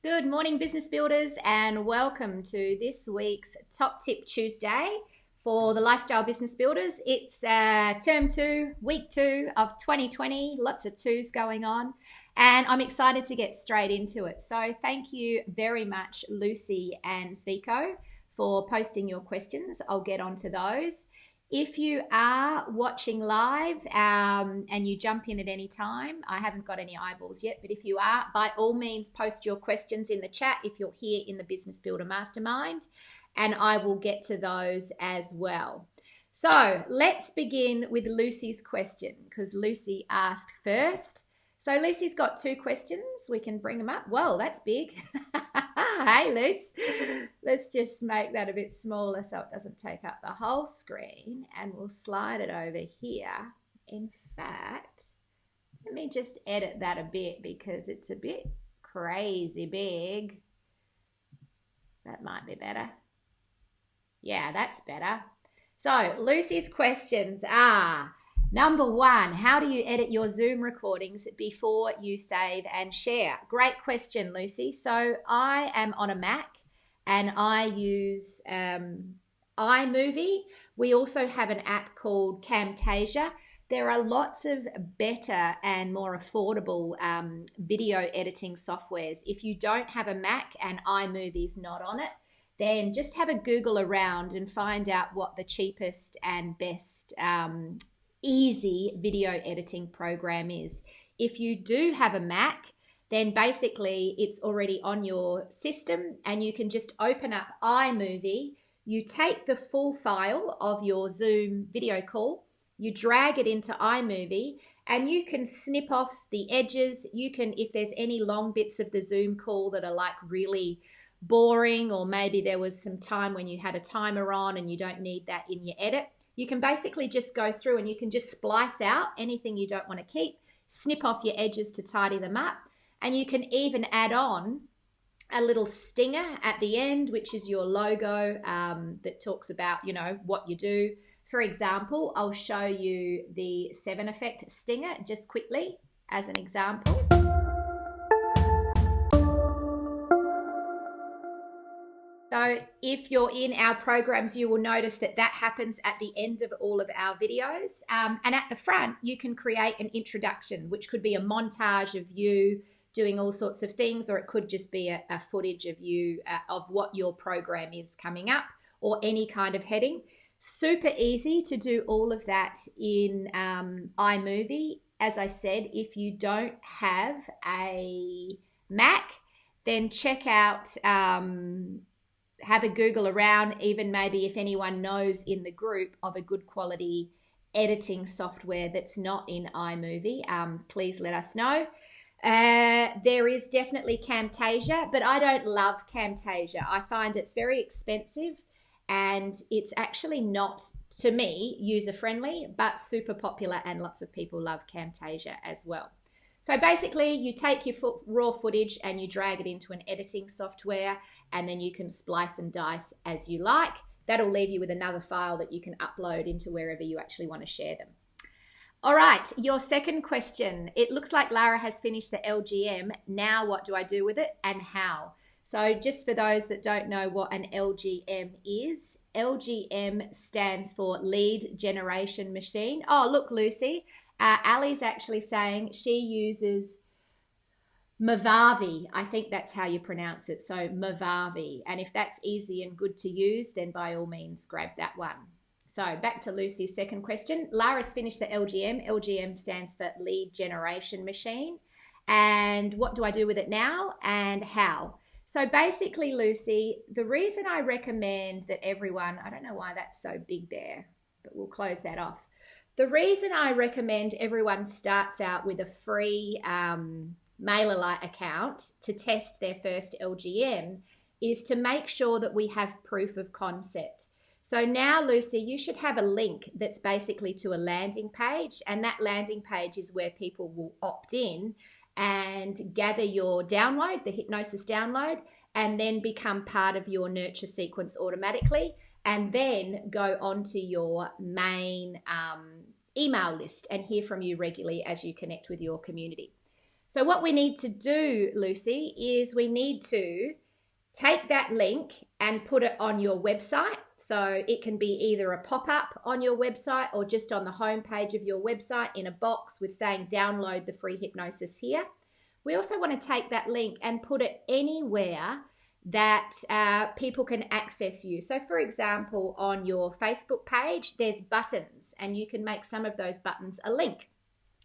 Good morning, business builders, and welcome to this week's Top Tip Tuesday for the Lifestyle Business Builders. It's term 2, week 2 of 2020, lots of twos going on, and I'm excited to get straight into it. So thank you very much, Lucy and Zvico, for posting your questions. I'll get onto those. If you are watching live and you jump in at any time, I haven't got any eyeballs yet, but if you are, by all means, post your questions in the chat if you're here in the Business Builder Mastermind, and I will get to those as well. So let's begin with Lucy's question because Lucy asked first. So Lucy's got 2 questions. We can bring them up. Whoa, that's big. Hey, Luce. Let's just make that a bit smaller so it doesn't take up the whole screen, and we'll slide it over here. In fact, let me just edit that a bit because it's a bit crazy big. That might be better. Yeah, that's better. So Lucy's questions are: number 1, how do you edit your Zoom recordings before you save and share? Great question, Lucy. So I am on a Mac and I use iMovie. We also have an app called Camtasia. There are lots of better and more affordable video editing softwares. If you don't have a Mac and iMovie's not on it, then just have a Google around and find out what the cheapest and best easy video editing program is. If you do have a Mac, then basically it's already on your system and you can just open up iMovie. You take the full file of your Zoom video call, you drag it into iMovie, and you can snip off the edges. You can, if there's any long bits of the Zoom call that are like really boring, or maybe there was some time when you had a timer on and you don't need that in your edit, you can basically just go through and you can just splice out anything you don't want to keep, snip off your edges to tidy them up, and you can even add on a little stinger at the end, which is your logo that talks about, you know, what you do. For example, I'll show you the 7 Effect stinger just quickly as an example. So if you're in our programs, you will notice that that happens at the end of all of our videos. And at the front, you can create an introduction, which could be a montage of you doing all sorts of things, or it could just be a footage of you, of what your program is coming up, or any kind of heading. Super easy to do all of that in iMovie. As I said, if you don't have a Mac, then check out... have a Google around, even maybe if anyone knows in the group of a good quality editing software that's not in iMovie, please let us know. There is definitely Camtasia, but I don't love Camtasia. I find it's very expensive and it's actually not, to me, user-friendly, but super popular, and lots of people love Camtasia as well. So basically, you take your raw footage and you drag it into an editing software, and then you can splice and dice as you like. That'll leave you with another file that you can upload into wherever you actually want to share them. All right, your second question. It looks like Lara has finished the LGM. Now what do I do with it and how? So just for those that don't know what an LGM is, LGM stands for Lead Generation Machine. Oh, look, Lucy. Ali's actually saying she uses Movavi. I think that's how you pronounce it. So Movavi. And if that's easy and good to use, then by all means, grab that one. So back to Lucy's second question. Lara's finished the LGM. LGM stands for Lead Generation Machine. And what do I do with it now and how? So basically, Lucy, the reason I recommend that everyone, I don't know why that's so big there, but we'll close that off. The reason I recommend everyone starts out with a free MailerLite account to test their first LGM is to make sure that we have proof of concept. So now, Lucy, you should have a link that's basically to a landing page, and that landing page is where people will opt in and gather your download, the hypnosis download, and then become part of your nurture sequence automatically, and then go onto your main email list and hear from you regularly as you connect with your community. So what we need to do, Lucy, is we need to take that link and put it on your website. So it can be either a pop-up on your website or just on the home page of your website in a box with saying download the free hypnosis here. We also want to take that link and put it anywhere that people can access you. So for example, on your Facebook page, there's buttons and you can make some of those buttons a link.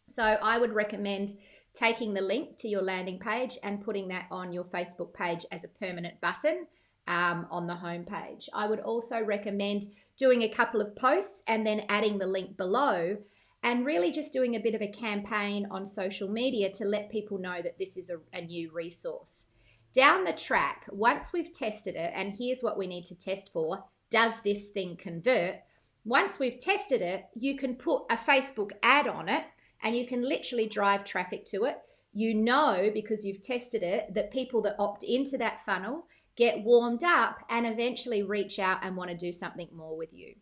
So I would recommend taking the link to your landing page and putting that on your Facebook page as a permanent button on the home page. I would also recommend doing a couple of posts and then adding the link below and really just doing a bit of a campaign on social media to let people know that this is a new resource. Down the track, once we've tested it, and here's what we need to test for, does this thing convert? Once we've tested it, you can put a Facebook ad on it and you can literally drive traffic to it. You know, because you've tested it, that people that opt into that funnel get warmed up and eventually reach out and want to do something more with you.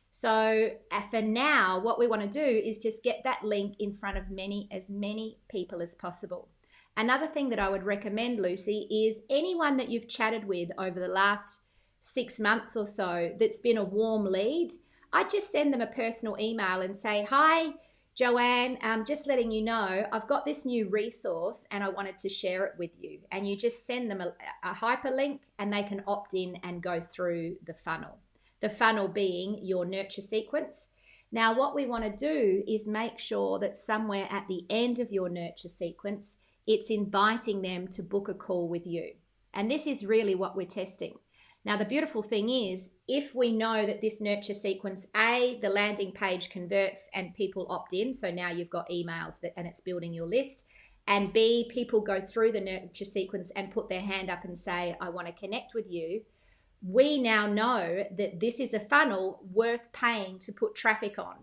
So for now, what we want to do is just get that link in front of as many people as possible. Another thing that I would recommend, Lucy, is anyone that you've chatted with over the last 6 months or so that's been a warm lead, I'd just send them a personal email and say, hi, Joanne, just letting you know, I've got this new resource and I wanted to share it with you. And you just send them a hyperlink and they can opt in and go through the funnel. The funnel being your nurture sequence. Now, what we want to do is make sure that somewhere at the end of your nurture sequence, it's inviting them to book a call with you. And this is really what we're testing. Now, the beautiful thing is, if we know that this nurture sequence, A, the landing page converts and people opt in, so now you've got emails and it's building your list, and B, people go through the nurture sequence and put their hand up and say, I want to connect with you, we now know that this is a funnel worth paying to put traffic on.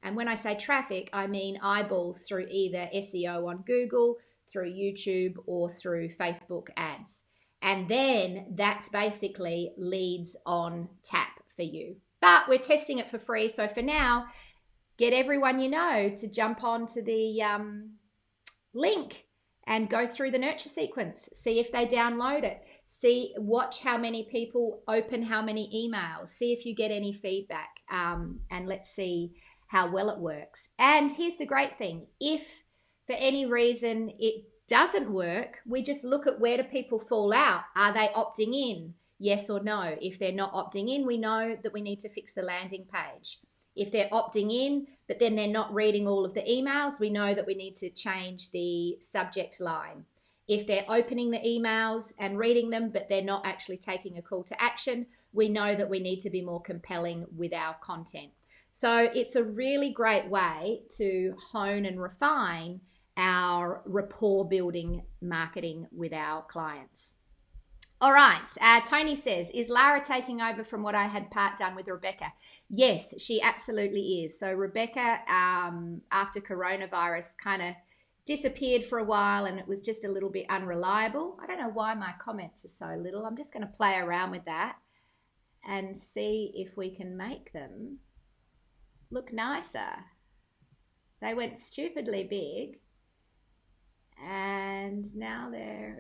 And when I say traffic, I mean eyeballs through either SEO on Google, through YouTube, or through Facebook ads. And then that's basically leads on tap for you. But we're testing it for free. So for now, get everyone you know to jump onto the link and go through the nurture sequence. See if they download it. Watch how many people open how many emails. See if you get any feedback. And let's see how well it works. And here's the great thing. If for any reason it doesn't work, we just look at where do people fall out. Are they opting in? Yes or no? If they're not opting in, we know that we need to fix the landing page. If they're opting in, but then they're not reading all of the emails, we know that we need to change the subject line. If they're opening the emails and reading them, but they're not actually taking a call to action, we know that we need to be more compelling with our content. So it's a really great way to hone and refine our rapport building marketing with our clients. All right, Tony says, is Lara taking over from what I had part done with Rebecca? Yes, she absolutely is. So Rebecca, after coronavirus, kind of disappeared for a while and it was just a little bit unreliable. I don't know why my comments are so little. I'm just going to play around with that and see if we can make them look nicer. They went stupidly big. And now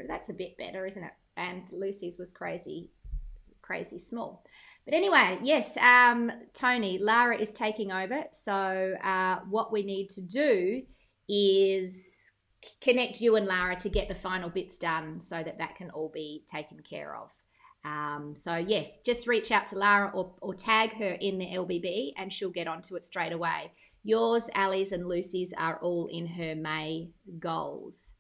that's a bit better, isn't it? And Lucy's was crazy small. But anyway, yes, Tony, Lara is taking over. So what we need to do is connect you and Lara to get the final bits done so that can all be taken care of. So yes, just reach out to Lara or tag her in the LBB and she'll get onto it straight away. Yours, Ali's, and Lucy's are all in her May goals.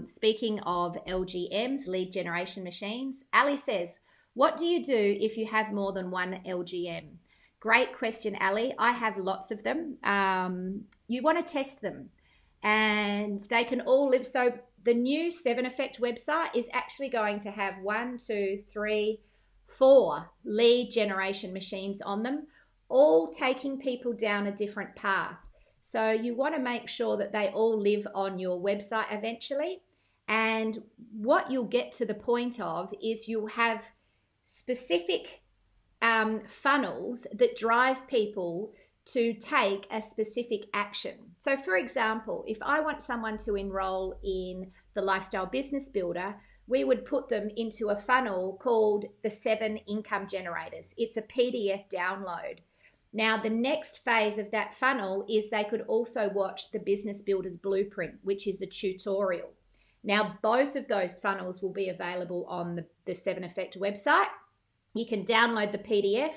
Speaking of LGMs, lead generation machines, Ali says, what do you do if you have more than one LGM? Great question, Ali. I have lots of them. You want to test them and they can all live. So the new 7 Effect website is actually going to have 4 lead generation machines on them, all taking people down a different path. So you want to make sure that they all live on your website eventually. And what you'll get to the point of is you'll have specific funnels that drive people to take a specific action. So for example, if I want someone to enroll in the Lifestyle Business Builder, we would put them into a funnel called the 7 Income Generators. It's a PDF download. Now, the next phase of that funnel is they could also watch the Business Builder's Blueprint, which is a tutorial. Now, both of those funnels will be available on the 7 Effect website. You can download the PDF.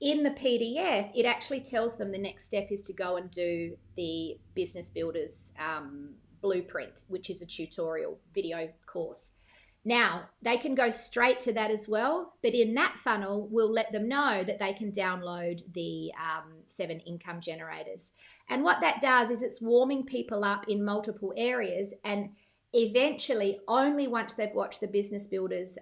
In the PDF, it actually tells them the next step is to go and do the Business Builder's Blueprint, which is a tutorial video course. Now, they can go straight to that as well, but in that funnel, we'll let them know that they can download the 7 Income Generators. And what that does is it's warming people up in multiple areas, and eventually, only once they've watched the Business Builders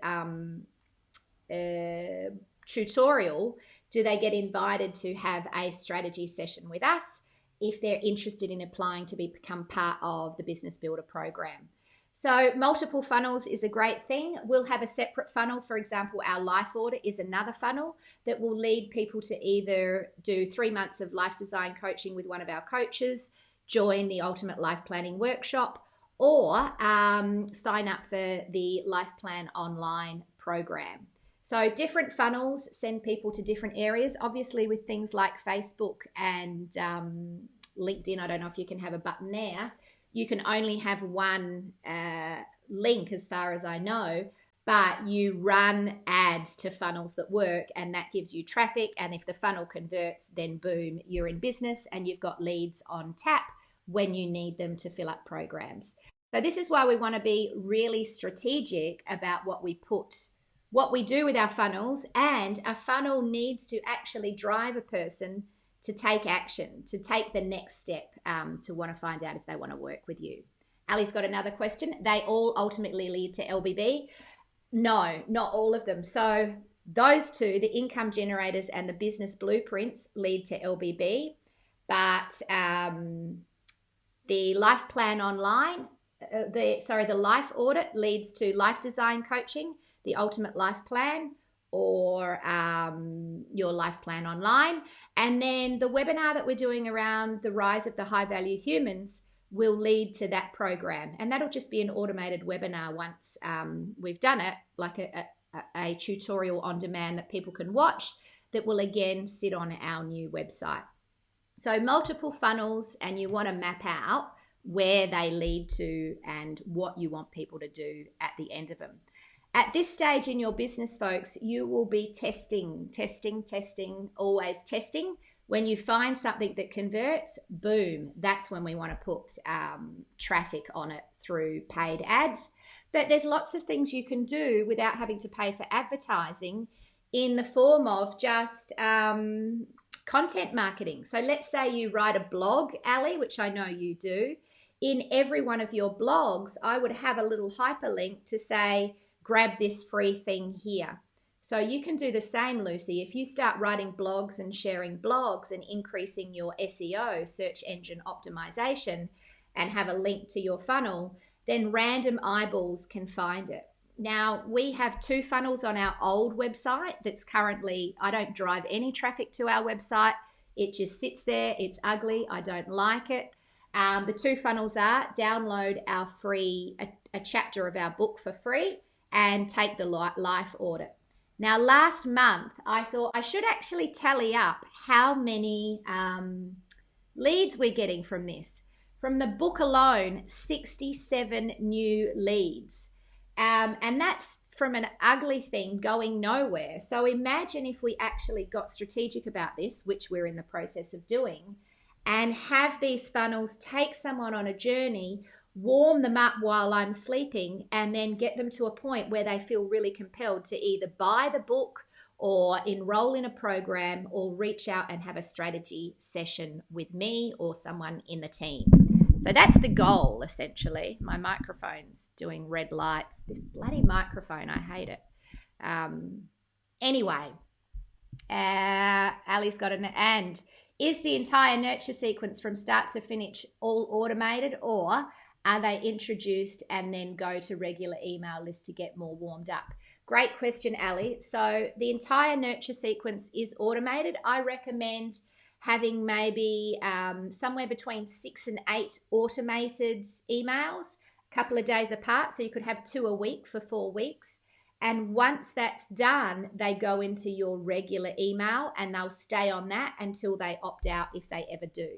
tutorial do they get invited to have a strategy session with us if they're interested in applying to become part of the Business Builder program. So multiple funnels is a great thing. We'll have a separate funnel. For example, our life order is another funnel that will lead people to either do 3 months of life design coaching with one of our coaches, join the Ultimate Life Planning Workshop, or sign up for the Life Plan Online program. So different funnels send people to different areas. Obviously, with things like Facebook and LinkedIn, I don't know if you can have a button there. You can only have one link as far as I know, but you run ads to funnels that work, and that gives you traffic. And if the funnel converts, then boom, you're in business and you've got leads on tap when you need them to fill up programs. So this is why we want to be really strategic about what we do with our funnels, and a funnel needs to actually drive a person to take action, to take the next step, to want to find out if they want to work with you. Ali's got another question. They all ultimately lead to LBB? No, not all of them. So those two, the Income Generators and the Business Blueprints, lead to LBB, but the Life Plan Online, the Life Audit leads to Life Design Coaching, the Ultimate Life Plan, or your Life Plan Online. And then the webinar that we're doing around the rise of the high value humans will lead to that program. And that'll just be an automated webinar once we've done it, like a tutorial on demand that people can watch, that will again sit on our new website. So multiple funnels, and you want to map out where they lead to and what you want people to do at the end of them. At this stage in your business, folks, you will be testing, always testing. When you find something that converts, boom, that's when we want to put traffic on it through paid ads. But there's lots of things you can do without having to pay for advertising in the form of just content marketing. So let's say you write a blog, Ali, which I know you do. In every one of your blogs, I would have a little hyperlink to say, grab this free thing here. So you can do the same, Lucy. If you start writing blogs and sharing blogs and increasing your SEO, search engine optimization, and have a link to your funnel, then random eyeballs can find it. Now, we have 2 funnels on our old website that's currently, I don't drive any traffic to our website. It just sits there. It's ugly. I don't like it. The 2 funnels are download our free, a chapter of our book for free, and take the life audit. Now, last month, I thought I should actually tally up how many leads we're getting from this. From the book alone, 67 new leads. And that's from an ugly thing going nowhere. So imagine if we actually got strategic about this, which we're in the process of doing, and have these funnels take someone on a journey, warm them up while I'm sleeping, and then get them to a point where they feel really compelled to either buy the book or enroll in a program or reach out and have a strategy session with me or someone in the team. So that's the goal, essentially. My microphone's doing red lights. This bloody microphone, I hate it. Anyway, Ali's got an and. Is the entire nurture sequence from start to finish all automated, or are they introduced and then go to regular email list to get more warmed up? Great question, Ali. So the entire nurture sequence is automated. I recommend having maybe somewhere between 6 and 8 automated emails, a couple of days apart. So you could have 2 a week for 4 weeks. And once that's done, they go into your regular email and they'll stay on that until they opt out if they ever do.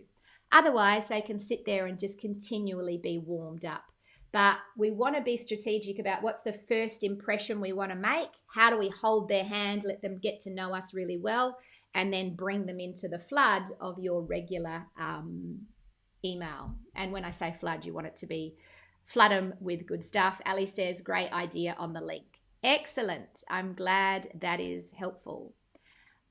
Otherwise, they can sit there and just continually be warmed up. But we want to be strategic about what's the first impression we want to make. How do we hold their hand, let them get to know us really well, and then bring them into the flood of your regular email. And when I say flood, you want it to be flood them with good stuff. Ali says, great idea on the link. Excellent. I'm glad that is helpful.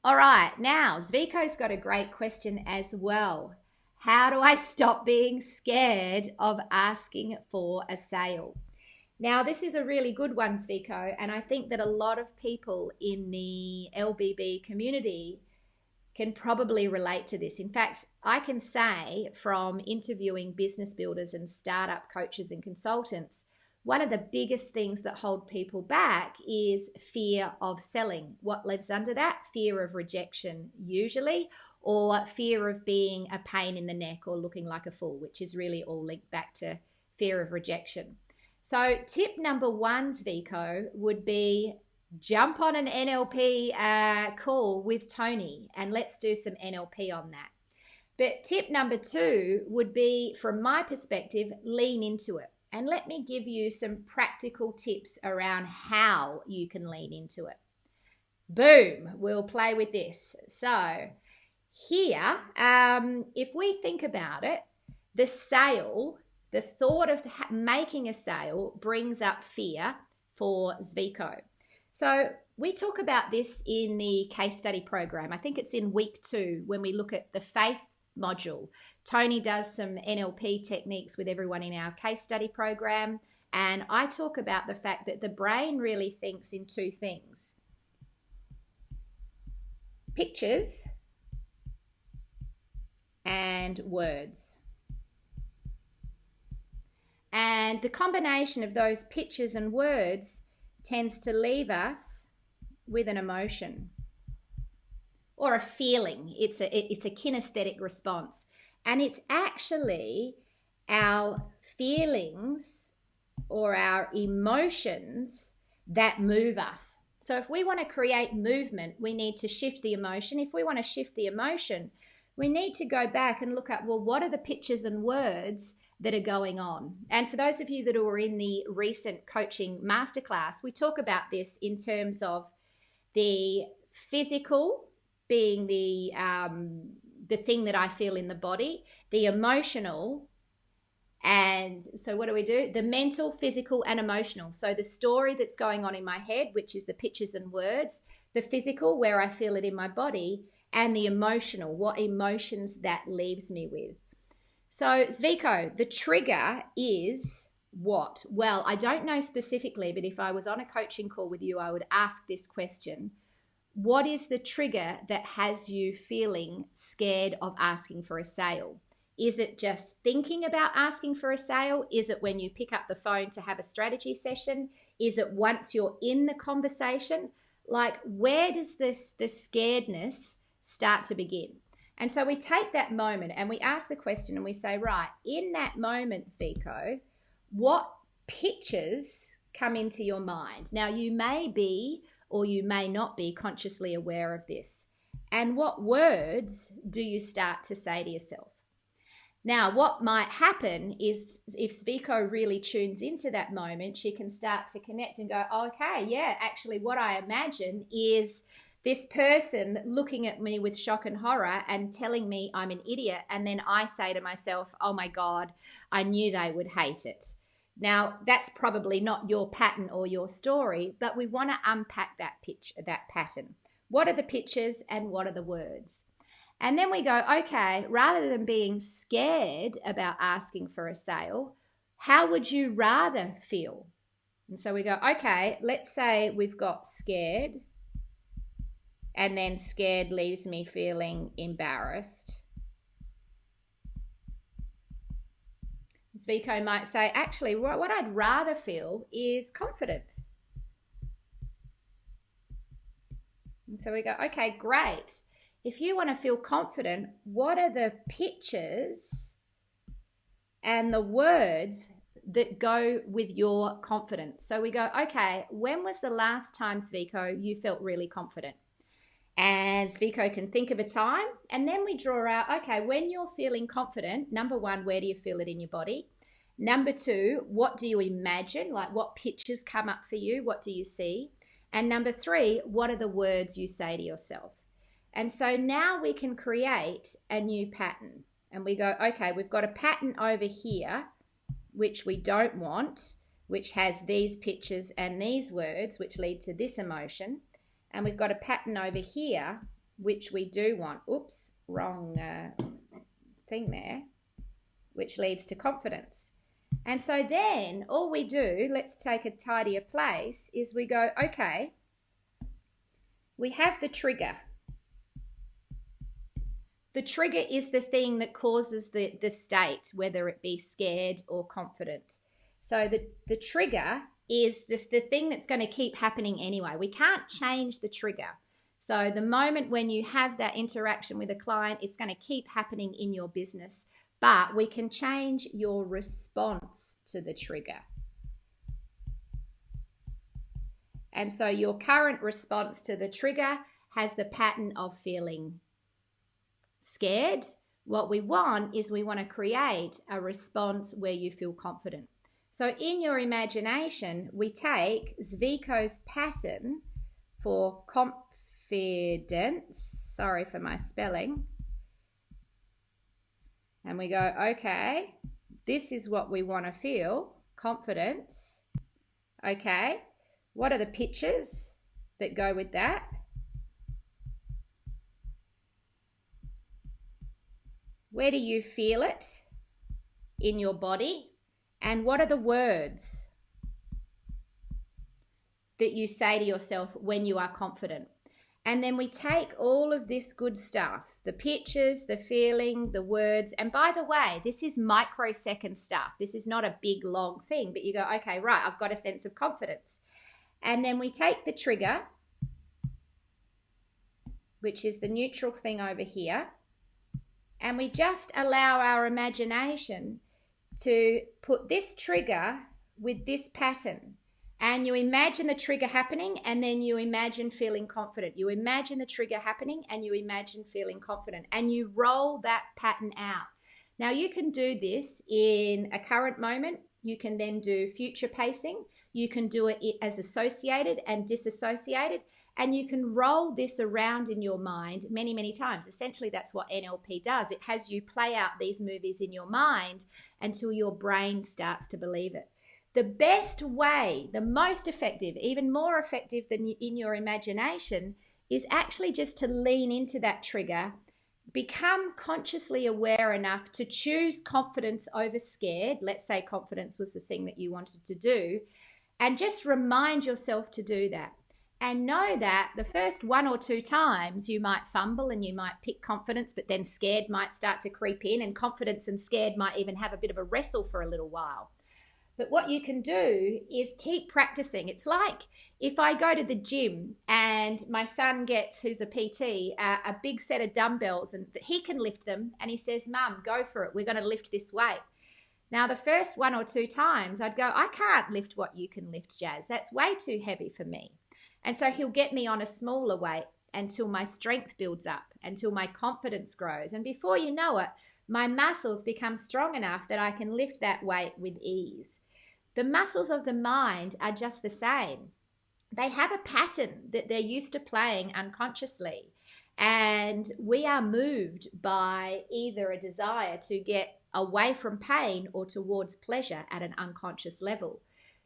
All right. Now, Zviko's got a great question as well. How do I stop being scared of asking for a sale? Now, this is a really good one, Zviko, and I think that a lot of people in the LBB community can probably relate to this. In fact, I can say from interviewing business builders and startup coaches and consultants, one of the biggest things that hold people back is fear of selling. What lives under that? Fear of rejection, usually, or fear of being a pain in the neck or looking like a fool, which is really all linked back to fear of rejection. So tip number 1, Zviko, would be jump on an NLP call with Tony and let's do some NLP on that. But tip number 2 would be, from my perspective, lean into it. And let me give you some practical tips around how you can lean into it. Boom, we'll play with this. So here, if we think about it, the sale, the thought of making a sale brings up fear for Zviko. So we talk about this in the case study program. I think it's in week 2 when we look at the faith module. Tony does some NLP techniques with everyone in our case study program. And I talk about the fact that the brain really thinks in 2 things: pictures and words. And the combination of those pictures and words tends to leave us with an emotion or a feeling. It's a kinesthetic response. And it's actually our feelings or our emotions that move us. So if we want to create movement, we need to shift the emotion. If we want to shift the emotion, we need to go back and look at, well, what are the pictures and words that are going on? And for those of you that were in the recent coaching masterclass, we talk about this in terms of the physical being the thing that I feel in the body, the emotional, and so what do? The mental, physical, and emotional. So the story that's going on in my head, which is the pictures and words, the physical, where I feel it in my body, and the emotional, what emotions that leaves me with. So Zviko, the trigger is what? Well, I don't know specifically, but if I was on a coaching call with you, I would ask this question. What is the trigger that has you feeling scared of asking for a sale? Is it just thinking about asking for a sale? Is it when you pick up the phone to have a strategy session? Is it once you're in the conversation? Like, where does the scaredness start to begin? And so we take that moment and we ask the question and we say, right, in that moment, Zviko, what pictures come into your mind? Now, you may be or you may not be consciously aware of this. And what words do you start to say to yourself? Now, what might happen is if Zviko really tunes into that moment, she can start to connect and go, okay, yeah, actually what I imagine is this person looking at me with shock and horror and telling me I'm an idiot. And then I say to myself, oh my God, I knew they would hate it. Now, that's probably not your pattern or your story, but we want to unpack that pattern. What are the pictures and what are the words? And then we go, okay, rather than being scared about asking for a sale, how would you rather feel? And so we go, okay, let's say we've got scared, and then scared leaves me feeling embarrassed. Zviko might say, actually, what I'd rather feel is confident. And so we go, okay, great. if you want to feel confident, what are the pictures and the words that go with your confidence? So we go, okay, when was the last time, Sviko, you felt really confident? And Sviko can think of a time, and then we draw out, okay, when you're feeling confident, number one, where do you feel it in your body? Number two, what do you imagine? Like, what pictures come up for you? What do you see? And number three, what are the words you say to yourself? And so now we can create a new pattern. And we go, okay, we've got a pattern over here, which we don't want, which has these pictures and these words, which lead to this emotion. And we've got a pattern over here, which we do want. Oops, wrong thing there, which leads to confidence. And so then all we do, let's take a tidier place, is we go, okay, we have the trigger. The trigger is the thing that causes the state, whether it be scared or confident. So the trigger is the thing that's going to keep happening anyway. We can't change the trigger. So the moment when you have that interaction with a client, it's going to keep happening in your business. But we can change your response to the trigger. And so your current response to the trigger has the pattern of feeling scared. What we want is we want to create a response where you feel confident. So in your imagination, we take Zviko's pattern for confidence, sorry for my spelling, and we go, okay, this is what we want to feel, confidence. Okay, what are the pictures that go with that? Where do you feel it in your body? And what are the words that you say to yourself when you are confident? And then we take all of this good stuff, the pictures, the feeling, the words. And by the way, this is microsecond stuff. This is not a big, long thing, but you go, okay, right, I've got a sense of confidence. And then we take the trigger, which is the neutral thing over here, and we just allow our imagination to put this trigger with this pattern. And you imagine the trigger happening, and then you imagine feeling confident. You imagine the trigger happening, and you imagine feeling confident. And you roll that pattern out. Now, you can do this in a current moment. You can then do future pacing. You can do it as associated and disassociated. And you can roll this around in your mind many, many times. Essentially, that's what NLP does. It has you play out these movies in your mind until your brain starts to believe it. The best way, the most effective, even more effective than in your imagination, is actually just to lean into that trigger, become consciously aware enough to choose confidence over scared. Let's say confidence was the thing that you wanted to do, and just remind yourself to do that. And know that the first one or two times you might fumble and you might pick confidence, but then scared might start to creep in, and confidence and scared might even have a bit of a wrestle for a little while. But what you can do is keep practicing. It's like if I go to the gym and my son gets, who's a PT, a big set of dumbbells, and he can lift them, and he says, Mum, go for it. We're going to lift this weight. Now, the first one or two times I'd go, I can't lift what you can lift, Jazz. That's way too heavy for me. And so he'll get me on a smaller weight until my strength builds up, until my confidence grows. And before you know it, my muscles become strong enough that I can lift that weight with ease. The muscles of the mind are just the same. They have a pattern that they're used to playing unconsciously. And we are moved by either a desire to get away from pain or towards pleasure at an unconscious level.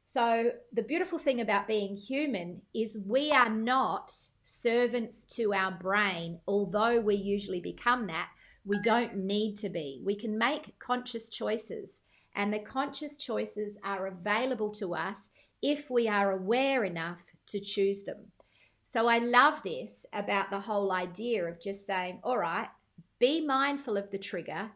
So the beautiful thing about being human is we are not servants to our brain, although we usually become that. We don't need to be. We can make conscious choices, and the conscious choices are available to us if we are aware enough to choose them. So I love this about the whole idea of just saying, all right, be mindful of the trigger,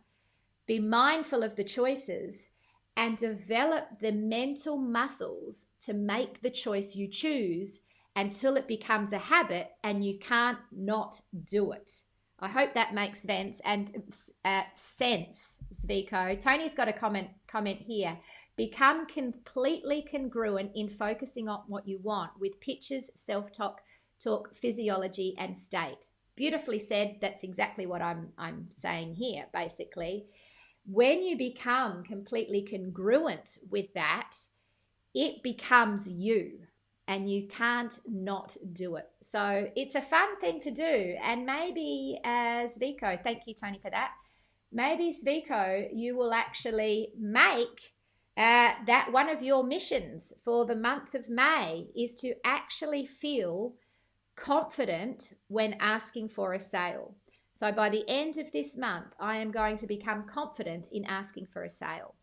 be mindful of the choices, and develop the mental muscles to make the choice you choose until it becomes a habit and you can't not do it. I hope that makes sense sense, Zviko. Tony's got a comment here. Become completely congruent in focusing on what you want with pictures, self-talk, physiology, and state. Beautifully said. That's exactly what I'm saying here, basically. When you become completely congruent with that, it becomes you and you can't not do it. So it's a fun thing to do. And maybe, Zviko, thank you, Tony, for that. Maybe, Zviko, you will actually make that one of your missions for the month of May is to actually feel confident when asking for a sale. So by the end of this month, I am going to become confident in asking for a sale.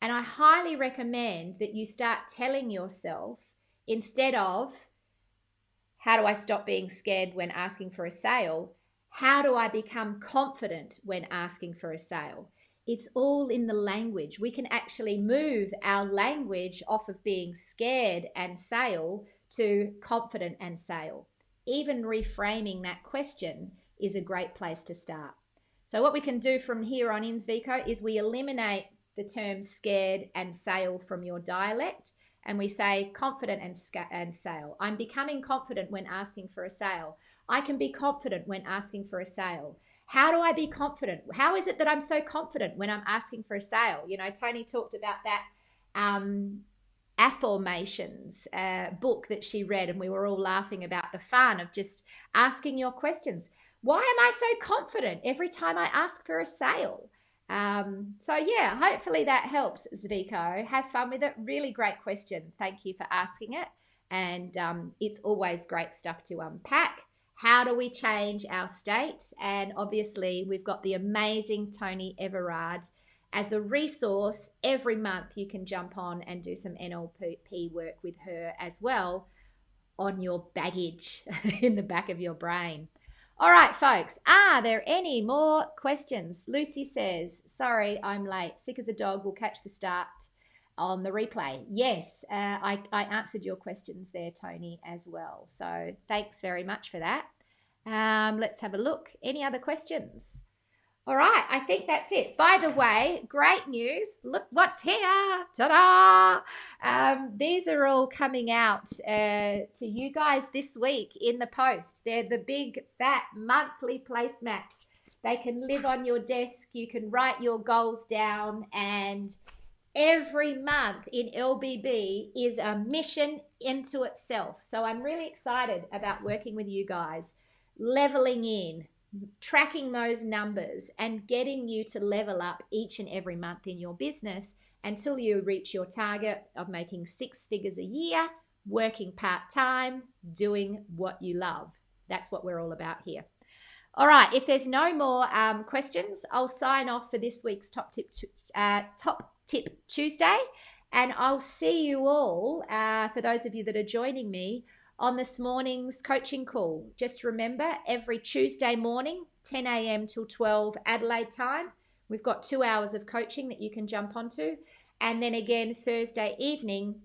And I highly recommend that you start telling yourself, instead of, how do I stop being scared when asking for a sale? How do I become confident when asking for a sale? It's all in the language. We can actually move our language off of being scared and sale to confident and sale. Even reframing that question is a great place to start. So what we can do from here on in, Zviko, is we eliminate the terms scared and sale from your dialect, and we say confident and sale. I'm becoming confident when asking for a sale. I can be confident when asking for a sale. How do I be confident? How is it that I'm so confident when I'm asking for a sale? You know, Tony talked about that affirmations book that she read, and we were all laughing about the fun of just asking your questions. Why am I so confident every time I ask for a sale? So yeah, hopefully that helps, Zviko. Have fun with it. Really great question. Thank you for asking it. And it's always great stuff to unpack. How do we change our state? And obviously we've got the amazing Tony Everard as a resource. Every month you can jump on and do some NLP work with her as well on your baggage in the back of your brain. All right, folks, are there any more questions? Lucy says, sorry, I'm late. Sick as a dog. Will catch the start on the replay. Yes, I answered your questions there, Tony, as well. So thanks very much for that. Let's have a look. Any other questions? All right, I think that's it. By the way, great news. Look what's here. Ta-da! These are all coming out to you guys this week in the post. They're the big, fat monthly placemats. They can live on your desk. You can write your goals down. And every month in LBB is a mission into itself. So I'm really excited about working with you guys, leveling in, tracking those numbers and getting you to level up each and every month in your business until you reach your target of making 6 figures a year, working part-time, doing what you love. That's what we're all about here. All right, if there's no more questions, I'll sign off for this week's Top Tip Tuesday, and I'll see you all, for those of you that are joining me, on this morning's coaching call. Just remember, every Tuesday morning, 10 a.m. till 12 Adelaide time, we've got 2 hours of coaching that you can jump onto. And then again, Thursday evening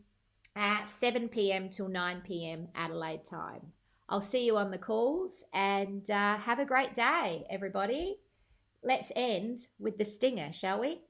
at 7 p.m. till 9 p.m. Adelaide time. I'll see you on the calls, and have a great day, everybody. Let's end with the stinger, shall we?